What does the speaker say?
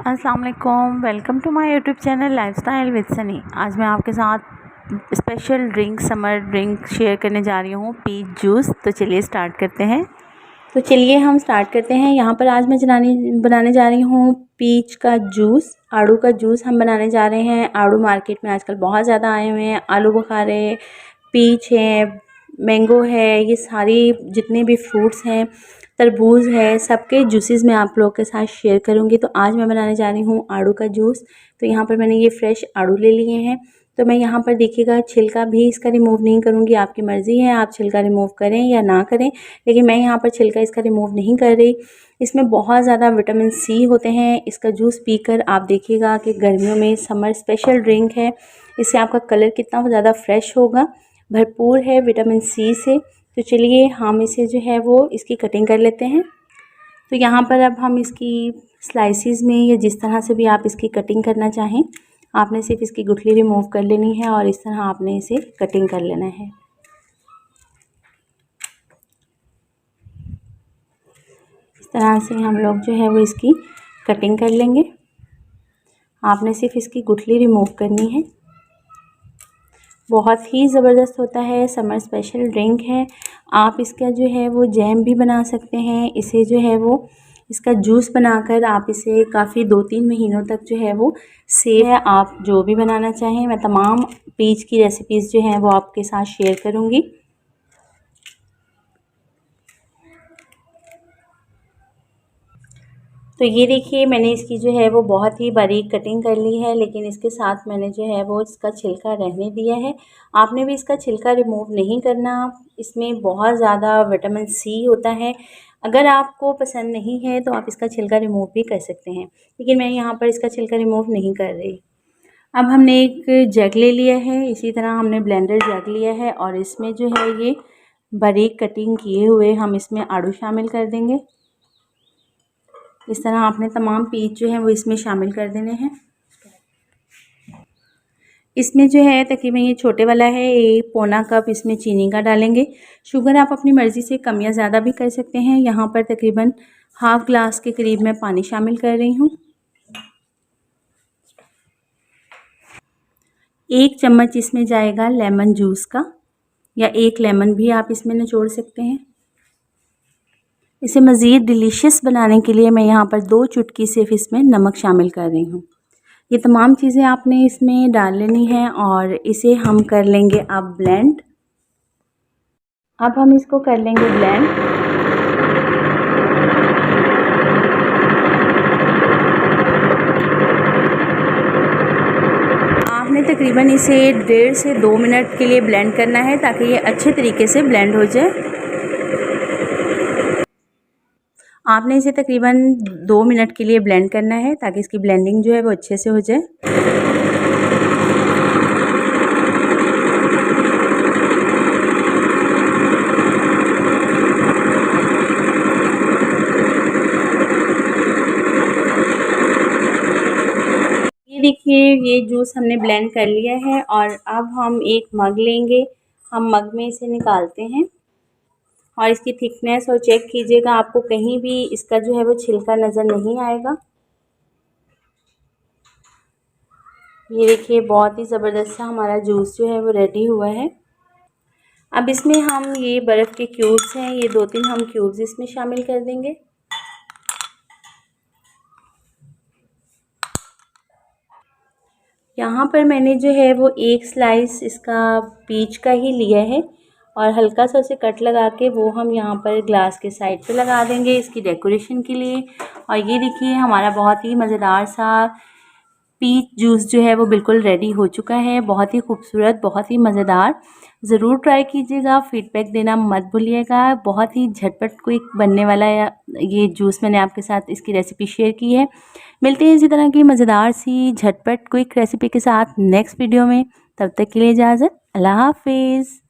अस्सलाम वालेकुम, welcome to my YouTube channel lifestyle with Sunny. आज मैं आपके साथ special drink, summer drink share करने जा रही हूँ, पीच जूस। तो चलिए स्टार्ट करते हैं। यहाँ पर आज मैं बनाने जा रही हूँ पीच का जूस, आड़ू का जूस हम बनाने जा रहे हैं। आड़ू मार्केट में आजकल बहुत ज़्यादा आए हुए हैं। आलू बुखारे, पीच है, मैंगो है, ये सारी जितने भी फ्रूट्स हैं, तरबूज है, सबके जूसेस मैं आप लोगों के साथ शेयर करूंगी। तो आज मैं बनाने जा रही हूँ आड़ू का जूस। तो यहाँ पर मैंने ये फ्रेश आड़ू ले लिए हैं। तो मैं यहाँ पर देखिएगा छिलका भी इसका रिमूव नहीं करूँगी, आपकी मर्ज़ी है आप छिलका रिमूव करें या ना करें, लेकिन मैं यहाँ पर छिलका इसका रिमूव नहीं कर रही। इसमें बहुत ज़्यादा विटामिन सी होते हैं। इसका जूस पीकर आप देखिएगा कि गर्मियों में समर स्पेशल ड्रिंक है, इससे आपका कलर कितना ज़्यादा फ्रेश होगा, भरपूर है विटामिन सी से। तो चलिए हम इसे जो है वो इसकी कटिंग कर लेते हैं। तो यहाँ पर अब हम इसकी स्लाइसिस में या जिस तरह से भी आप इसकी कटिंग करना चाहें, आपने सिर्फ इसकी गुठली रिमूव कर लेनी है और इस तरह आपने इसे कटिंग कर लेना है। इस तरह से हम लोग जो है वो इसकी कटिंग कर लेंगे। आपने सिर्फ इसकी गुठली रिमूव करनी है। बहुत ही ज़बरदस्त होता है, समर स्पेशल ड्रिंक है। आप इसका जो है वो जैम भी बना सकते हैं। इसे जो है वो इसका जूस बनाकर आप इसे काफ़ी 2-3 महीनों तक जो है वो सेव है। आप जो भी बनाना चाहें, मैं तमाम पीच की रेसिपीज़ जो हैं वो आपके साथ शेयर करूँगी। तो ये देखिए मैंने इसकी जो है वो बहुत ही बारीक कटिंग कर ली है, लेकिन इसके साथ मैंने जो है वो इसका छिलका रहने दिया है। आपने भी इसका छिलका रिमूव नहीं करना, इसमें बहुत ज़्यादा विटामिन सी होता है। अगर आपको पसंद नहीं है तो आप इसका छिलका रिमूव भी कर सकते हैं, लेकिन मैं यहाँ पर इसका छिलका रिमूव नहीं कर रही। अब हमने एक जग ले लिया है, इसी तरह हमने ब्लेंडर जग लिया है और इसमें जो है ये बारीक कटिंग किए हुए हम इसमें आड़ू शामिल कर देंगे। इस तरह आपने तमाम पीच जो है वो इसमें शामिल कर देने हैं। इसमें जो है तकरीबन ये छोटे वाला है, ये पौना कप इसमें चीनी का डालेंगे। शुगर आप अपनी मर्ज़ी से कम या ज़्यादा भी कर सकते हैं। यहाँ पर तकरीबन हाफ़ ग्लास के करीब मैं पानी शामिल कर रही हूँ। 1 चम्मच इसमें जाएगा लेमन जूस का, या 1 लेमन भी आप इसमें निचोड़ सकते हैं। इसे मज़ीद डिलीशियस बनाने के लिए मैं यहाँ पर 2 चुटकी सिर्फ इसमें नमक शामिल कर रही हूँ। ये तमाम चीज़ें आपने इसमें डाल लेनी है और इसे हम कर लेंगे अब ब्लेंड। अब हम इसको कर लेंगे ब्लेंड। आपने तकरीबन इसे 1.5 से 2 मिनट के लिए ब्लेंड करना है ताकि ये अच्छे तरीके से ब्लेंड हो जाए। आपने इसे तकरीबन 2 मिनट के लिए ब्लेंड करना है ताकि इसकी ब्लेंडिंग जो है वो अच्छे से हो जाए। ये देखिए ये जूस हमने ब्लेंड कर लिया है और अब हम एक मग लेंगे। हम मग में इसे निकालते हैं और इसकी थिकनेस और चेक कीजिएगा, आपको कहीं भी इसका जो है वो छिलका नज़र नहीं आएगा। ये देखिए बहुत ही ज़बरदस्त सा हमारा जूस जो है वो रेडी हुआ है। अब इसमें हम ये बर्फ़ के क्यूब्स हैं, ये 2-3 हम क्यूब्स इसमें शामिल कर देंगे। यहाँ पर मैंने जो है वो 1 स्लाइस इसका पीच का ही लिया है और हल्का सा उसे कट लगा के वो हम यहाँ पर ग्लास के साइड पे लगा देंगे इसकी डेकोरेशन के लिए। और ये देखिए हमारा बहुत ही मज़ेदार सा पीच जूस जो है वो बिल्कुल रेडी हो चुका है। बहुत ही खूबसूरत, बहुत ही मज़ेदार, ज़रूर ट्राई कीजिएगा, फीडबैक देना मत भूलिएगा। बहुत ही झटपट क्विक बनने वाला ये जूस मैंने आपके साथ इसकी रेसिपी शेयर की है। मिलते हैं इसी तरह की मज़ेदार सी झटपट क्विक रेसिपी के साथ नेक्स्ट वीडियो में। तब तक के लिए इजाज़त, अल्लाह हाफिज़।